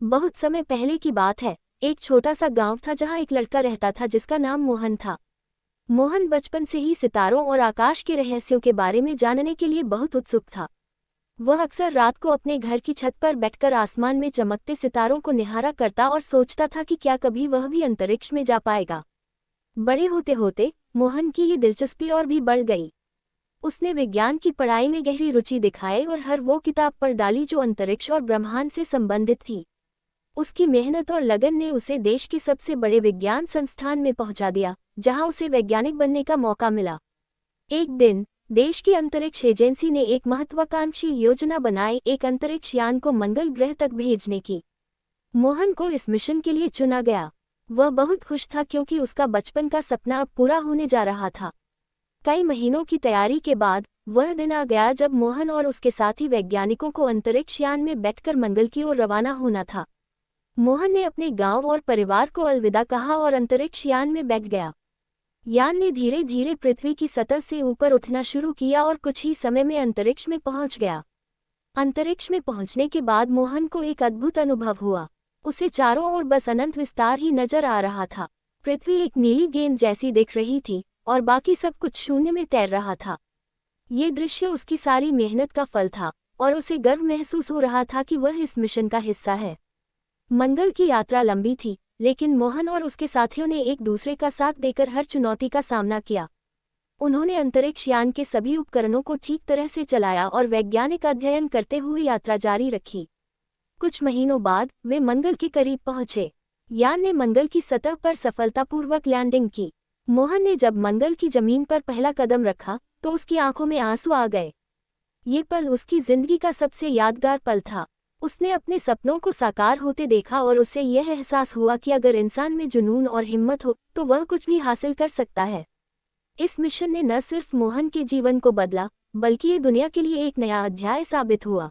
बहुत समय पहले की बात है। एक छोटा सा गांव था जहां एक लड़का रहता था जिसका नाम मोहन था। मोहन बचपन से ही सितारों और आकाश के रहस्यों के बारे में जानने के लिए बहुत उत्सुक था। वह अक्सर रात को अपने घर की छत पर बैठकर आसमान में चमकते सितारों को निहारा करता और सोचता था कि क्या कभी वह भी अंतरिक्ष में जा पाएगा। बड़े होते होते मोहन की ये दिलचस्पी और भी बढ़ गई। उसने विज्ञान की पढ़ाई में गहरी रुचि दिखाई और हर वो किताब पढ़ डाली जो अंतरिक्ष और ब्रह्मांड से संबंधित थी। उसकी मेहनत और लगन ने उसे देश के सबसे बड़े विज्ञान संस्थान में पहुंचा दिया, जहां उसे वैज्ञानिक बनने का मौका मिला। एक दिन देश की अंतरिक्ष एजेंसी ने एक महत्वाकांक्षी योजना बनाई, एक अंतरिक्ष यान को मंगल ग्रह तक भेजने की। मोहन को इस मिशन के लिए चुना गया। वह बहुत खुश था क्योंकि उसका बचपन का सपना अब पूरा होने जा रहा था। कई महीनों की तैयारी के बाद वह दिन आ गया जब मोहन और उसके साथी वैज्ञानिकों को अंतरिक्ष यान में बैठकर मंगल की ओर रवाना होना था। मोहन ने अपने गांव और परिवार को अलविदा कहा और अंतरिक्ष यान में बैठ गया। यान ने धीरे धीरे पृथ्वी की सतह से ऊपर उठना शुरू किया और कुछ ही समय में अंतरिक्ष में पहुंच गया। अंतरिक्ष में पहुंचने के बाद मोहन को एक अद्भुत अनुभव हुआ। उसे चारों ओर बस अनंत विस्तार ही नजर आ रहा था। पृथ्वी एक नीली गेंद जैसी दिख रही थी और बाकी सब कुछ शून्य में तैर रहा था। ये दृश्य उसकी सारी मेहनत का फल था और उसे गर्व महसूस हो रहा था कि वह इस मिशन का हिस्सा है। मंगल की यात्रा लंबी थी, लेकिन मोहन और उसके साथियों ने एक दूसरे का साथ देकर हर चुनौती का सामना किया। उन्होंने अंतरिक्ष यान के सभी उपकरणों को ठीक तरह से चलाया और वैज्ञानिक अध्ययन करते हुए यात्रा जारी रखी। कुछ महीनों बाद वे मंगल के करीब पहुंचे। यान ने मंगल की सतह पर सफलतापूर्वक लैंडिंग की। मोहन ने जब मंगल की जमीन पर पहला कदम रखा तो उसकी आंखों में आंसू आ गए। ये पल उसकी जिंदगी का सबसे यादगार पल था। उसने अपने सपनों को साकार होते देखा और उसे यह एहसास हुआ कि अगर इंसान में जुनून और हिम्मत हो तो वह कुछ भी हासिल कर सकता है। इस मिशन ने न सिर्फ मोहन के जीवन को बदला, बल्कि ये दुनिया के लिए एक नया अध्याय साबित हुआ।